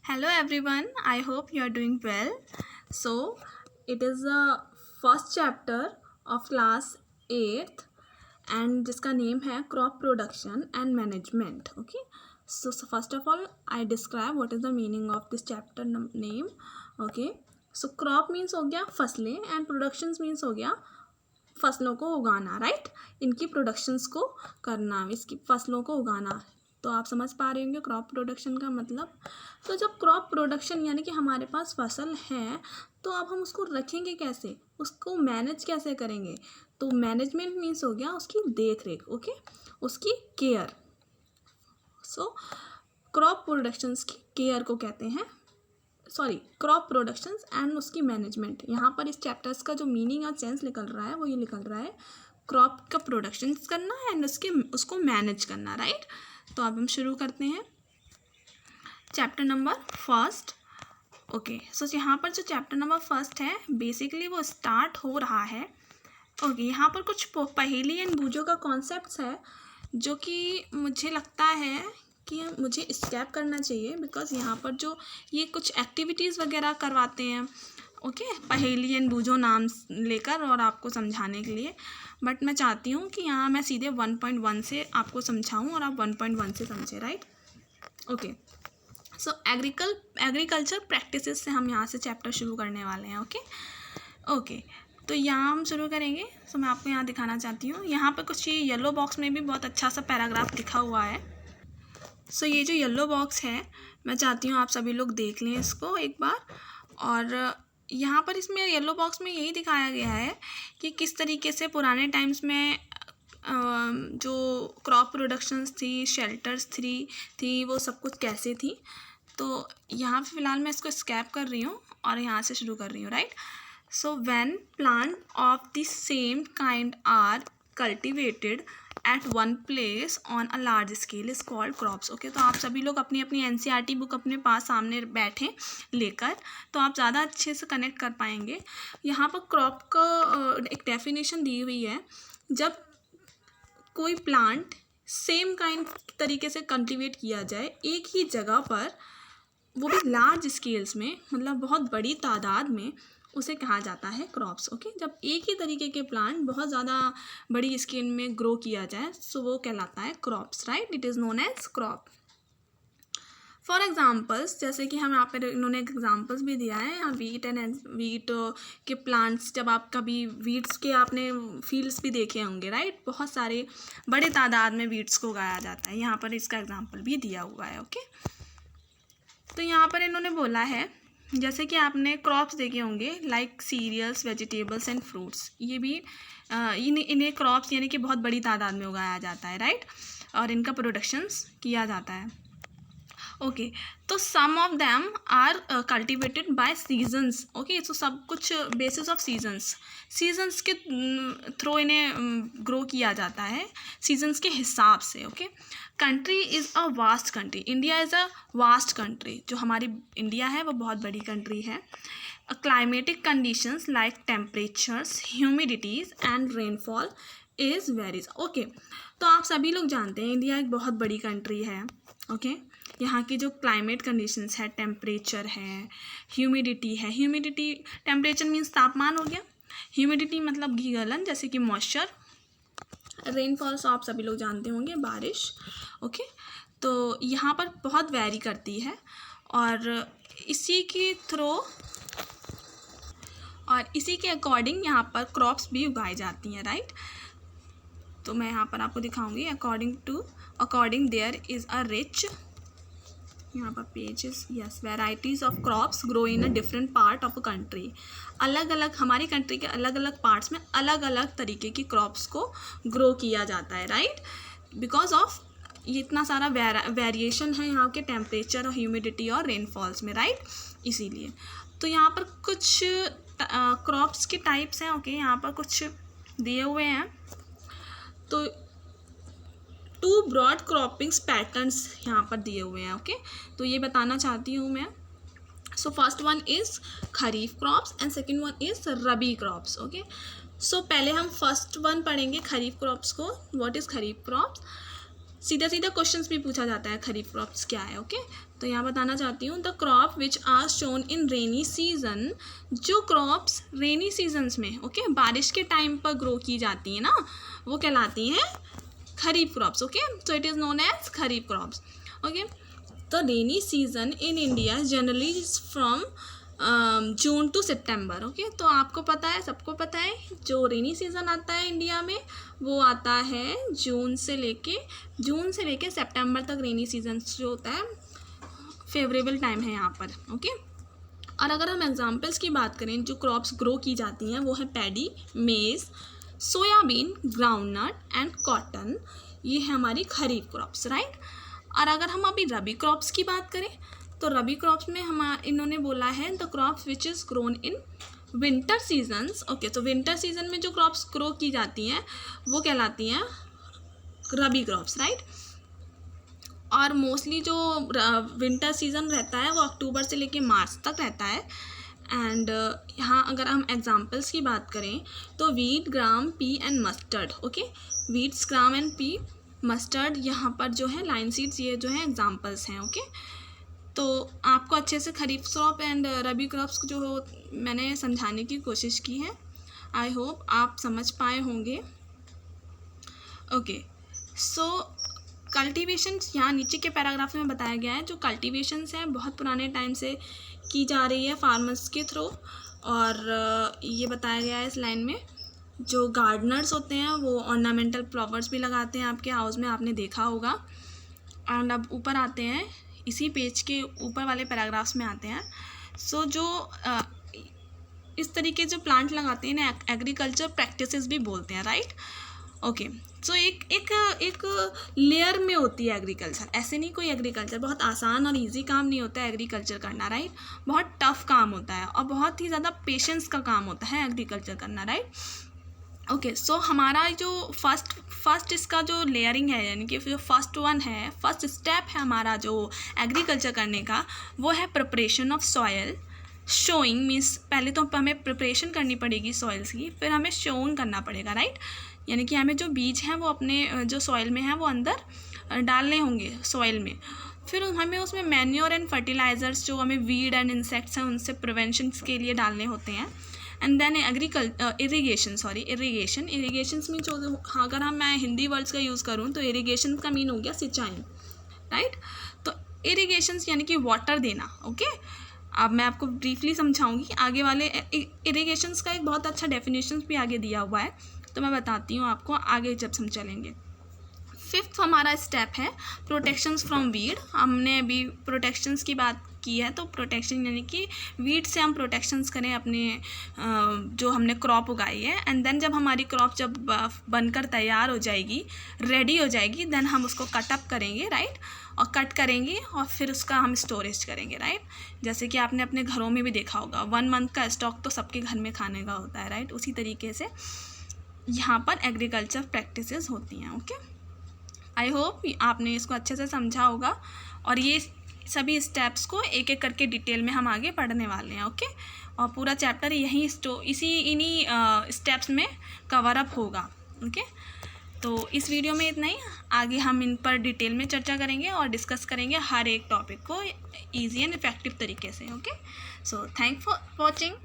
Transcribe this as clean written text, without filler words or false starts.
Hello everyone, I hope you are doing well. So, it is the first chapter of class 8th and जिसका name है crop production and management. Okay, so first of all I describe what is the meaning of this chapter name. Okay, so crop means हो गया फसलें and productions means हो गया फसलों को उगाना. राइट, इनकी प्रोडक्शंस को करना, इसकी फसलों को उगाना. तो आप समझ पा रहे होंगे क्रॉप प्रोडक्शन का मतलब. तो जब क्रॉप प्रोडक्शन यानी कि हमारे पास फसल है तो अब हम उसको रखेंगे कैसे, उसको मैनेज कैसे करेंगे. तो मैनेजमेंट मीन्स हो गया उसकी देख रेख. ओके, उसकी केयर. सो क्रॉप प्रोडक्शंस की केयर को कहते हैं, क्रॉप प्रोडक्शंस एंड उसकी मैनेजमेंट. यहाँ पर इस चैप्टर्स का जो मीनिंग और सेंस निकल रहा है वो ये निकल रहा है क्रॉप का प्रोडक्शन करना एंड उसको मैनेज करना. राइट, तो अब हम शुरू करते हैं चैप्टर नंबर फर्स्ट. ओके, सो यहाँ पर जो चैप्टर नंबर फर्स्ट है बेसिकली वो स्टार्ट हो रहा है. ओके, यहाँ पर कुछ पहेली एंड बूझों का कॉन्सेप्ट्स है जो कि मुझे लगता है कि मुझे स्कैप करना चाहिए बिकॉज यहाँ पर जो ये कुछ एक्टिविटीज़ वगैरह करवाते हैं. ओके, पहेली एंड बूझो नाम लेकर और आपको समझाने के लिए. बट मैं चाहती हूँ कि यहाँ मैं सीधे 1.1 से आपको समझाऊँ और आप 1.1 से समझें. Right, okay. सो एग्रीकल्चर प्रैक्टिसेस से हम यहाँ से चैप्टर शुरू करने वाले हैं. ओके, तो यहाँ हम शुरू करेंगे. सो मैं आपको यहाँ दिखाना चाहती हूँ, यहाँ पर कुछ ये येलो बॉक्स में भी बहुत अच्छा सा पैराग्राफ लिखा हुआ है. सो ये जो येलो बॉक्स है मैं चाहती हूँ आप सभी लोग देख लें इसको एक बार. और यहाँ पर इसमें येलो बॉक्स में यही दिखाया गया है कि किस तरीके से पुराने टाइम्स में जो क्रॉप प्रोडक्शंस थी, शेल्टर्स थी वो सब कुछ कैसे थी. तो यहाँ पे फ़िलहाल मैं इसको स्कैप कर रही हूँ और यहाँ से शुरू कर रही हूँ. Right, so when plant of the same kind are cultivated at one place on a large scale is called crops. Okay, तो आप सभी लोग अपनी अपनी NCERT बुक अपने पास सामने बैठें लेकर तो आप ज़्यादा अच्छे से कनेक्ट कर पाएंगे. यहाँ पर क्रॉप का एक डेफिनेशन दी हुई है, जब कोई प्लांट सेम काइंड तरीके से कल्टिवेट किया जाए एक ही जगह पर, वो भी लार्ज स्केल्स में, मतलब बहुत बड़ी तादाद में, उसे कहा जाता है क्रॉप्स. ओके, जब एक ही तरीके के प्लांट बहुत ज़्यादा बड़ी स्केल में ग्रो किया जाए सो वो कहलाता है crops. Right, it is known as crop. For examples, जैसे कि हम यहाँ पर इन्होंने एग्जाम्पल्स भी दिया है यहाँ वीट के प्लांट्स. जब आप कभी वीट्स के आपने फील्ड्स भी देखे होंगे. राइट, बहुत सारे बड़े तादाद में वीट्स को उगाया जाता है. यहाँ पर इसका एग्जाम्पल भी दिया हुआ है. ओके, तो यहाँ पर इन्होंने बोला है जैसे कि आपने क्रॉप्स देखे होंगे like cereals, vegetables and fruits. ये भी इन्हें क्रॉप्स यानी कि बहुत बड़ी तादाद में उगाया जाता है. राइट, और इनका प्रोडक्शंस किया जाता है. ओके, तो some of them are cultivated by seasons. Okay, तो सब कुछ बेसिस ऑफ सीजन्स के थ्रू इन्हें ग्रो किया जाता है, सीजन्स के हिसाब से. Okay, country is a vast country. India is a vast country. जो हमारी इंडिया है वो बहुत बड़ी कंट्री है. Climatic conditions like temperatures, humidities and rainfall is varies. Okay, तो आप सभी लोग जानते हैं इंडिया एक बहुत बड़ी कंट्री है. ओके, यहाँ की जो क्लाइमेट कंडीशंस है, टेम्परेचर है, ह्यूमिडिटी है. ह्यूमिडिटी, टेम्परेचर मीन्स तापमान हो गया, ह्यूमिडिटी मतलब गीगलन जैसे कि मॉइस्चर, रेनफॉल्स आप सभी लोग जानते होंगे, बारिश. ओके, तो यहाँ पर बहुत वैरी करती है और इसी के अकॉर्डिंग यहाँ पर क्रॉप्स भी उगाई जाती हैं. राइट, तो मैं यहाँ पर आपको दिखाऊंगी. According there is a rich, यहाँ पर pages, yes, varieties of crops grow in a different part of a country. अलग अलग हमारी कंट्री के अलग अलग पार्ट्स में अलग अलग तरीके की क्रॉप्स को ग्रो किया जाता है. राइट, बिकॉज ऑफ ये इतना सारा वेरिएशन है यहाँ के टेम्परेचर और ह्यूमिडिटी और रेनफॉल्स में. राइट, इसीलिए तो यहाँ पर कुछ क्रॉप्स के टाइप्स हैं. ओके, यहाँ पर कुछ दिए हुए हैं. तो 2 ब्रॉड क्रॉपिंग्स पैटर्न्स यहाँ पर दिए हुए हैं. ओके, तो ये बताना चाहती हूँ मैं. So first one is kharif crops and second one is rabi crops. Okay, so पहले हम फर्स्ट वन पढ़ेंगे खरीफ क्रॉप्स को. What is kharif crops? सीधा सीधा क्वेश्चंस भी पूछा जाता है खरीफ क्रॉप्स क्या है. ओके, तो यहाँ बताना चाहती हूँ the crop which are sown in rainy season, जो क्रॉप्स रेनी सीजन्स में ओके बारिश के टाइम पर ग्रो की जाती है ना, वो कहलाती हैं kharif crops. Okay, so it is known as kharif crops. Okay, तो rainy season in India generally is from June to September. Okay, तो आपको पता है, सबको पता है, जो रेनी सीज़न आता है इंडिया में वो आता है जून से लेके सितंबर तक. रेनी सीजन जो होता है फेवरेबल टाइम है यहाँ पर. ओके, और अगर हम एग्जांपल्स की बात करें जो क्रॉप्स ग्रो की जाती हैं वो है पैडी, मेज़, सोयाबीन, ग्राउंडनट एंड कॉटन. ये है हमारी खरीफ क्रॉप्स, राइट. और अगर हम अभी रबी क्रॉप्स की बात करें तो रबी क्रॉप्स में इन्होंने बोला है the crops which is grown in winter seasons. Okay, तो विंटर सीजन में जो क्रॉप्स ग्रो की जाती हैं वो कहलाती हैं रबी क्रॉप्स, राइट. और मोस्टली जो विंटर सीज़न रहता है वो अक्टूबर से लेके मार्च तक रहता है. एंड यहाँ अगर हम एग्जांपल्स की बात करें तो wheat, gram, P and mustard. Okay, weeds, gram and P, mustard, यहाँ पर जो है लाइन सीड्स, ये जो है एग्जांपल्स हैं. ओके, तो आपको अच्छे से खरीफ क्रॉप एंड रबी क्रॉप्स जो मैंने समझाने की कोशिश की है. आई होप आप समझ पाए होंगे. ओके, सो कल्टीवेशंस यहाँ नीचे के पैराग्राफ में बताया गया है. जो कल्टीवेशंस हैं बहुत पुराने टाइम से की जा रही है फार्मर्स के थ्रू. और ये बताया गया है इस लाइन में जो गार्डनर्स होते हैं वो ऑर्नामेंटल फ्लावर्स भी लगाते हैं आपके हाउस में, आपने देखा होगा. एंड अब ऊपर आते हैं, इसी पेज के ऊपर वाले पैराग्राफ्स में आते हैं. सो जो इस तरीके जो प्लांट लगाते हैं ना एग्रीकल्चर प्रैक्टिसेस भी बोलते हैं, राइट. ओके, सो एक लेयर में होती है एग्रीकल्चर. ऐसे नहीं कोई एग्रीकल्चर बहुत आसान और इजी काम नहीं होता है एग्रीकल्चर करना, राइट. बहुत टफ काम होता है और बहुत ही ज़्यादा पेशेंस का काम होता है एग्रीकल्चर करना, राइट. ओके, सो हमारा जो फर्स्ट इसका जो लेयरिंग है यानी कि जो फर्स्ट स्टेप है हमारा जो एग्रीकल्चर करने का वो है preparation of soil. Showing means पहले तो हमें प्रिपरेशन करनी पड़ेगी सॉइल्स की, फिर हमें शोइंग करना पड़ेगा, राइट. यानी कि हमें जो बीज हैं वो अपने जो सॉइल में हैं वो अंदर डालने होंगे सॉइल में. फिर हमें उसमें मैन्योर एंड फर्टिलाइज़र्स जो हमें वीड एंड इंसेक्ट्स हैं उनसे प्रिवेंशन के लिए डालने होते हैं. एंड देन इरीगेशन मीन जो अगर मैं हिंदी वर्ड्स का यूज़ करूँ तो इरीगेशन का मीन हो गया सिंचाई, राइट. तो इरीगेशन यानी कि वाटर देना. ओके, अब मैं आपको ब्रीफली समझाऊंगी. आगे वाले इरीगेशंस का एक बहुत अच्छा डेफिनेशन भी आगे दिया हुआ है, तो मैं बताती हूँ आपको आगे जब हम चलेंगे. 5th हमारा स्टेप है प्रोटेक्शंस फ्रॉम वीड. हमने अभी प्रोटेक्शंस की बात की है, तो प्रोटेक्शन यानी कि वीड से हम प्रोटेक्शंस करें अपने जो हमने क्रॉप उगाई है. एंड देन जब हमारी क्रॉप जब बनकर तैयार हो जाएगी, रेडी हो जाएगी, देन हम उसको कटअप करेंगे, राइट. और कट करेंगे और फिर उसका हम स्टोरेज करेंगे, राइट. जैसे कि आपने अपने घरों में भी देखा होगा 1 मंथ का स्टॉक तो सबके घर में खाने का होता है, राइट. उसी तरीके से यहाँ पर एग्रीकल्चर प्रैक्टिसेस होती हैं. ओके, आई होप आपने इसको अच्छे से समझा होगा. और ये सभी स्टेप्स को एक एक करके डिटेल में हम आगे पढ़ने वाले हैं. ओके, और पूरा चैप्टर इन्हीं स्टेप्स में कवर अप होगा. ओके, तो इस वीडियो में इतना ही. आगे हम इन पर डिटेल में चर्चा करेंगे और डिस्कस करेंगे हर एक टॉपिक को ईजी एंड इफेक्टिव तरीके से. Okay, so thank for watching.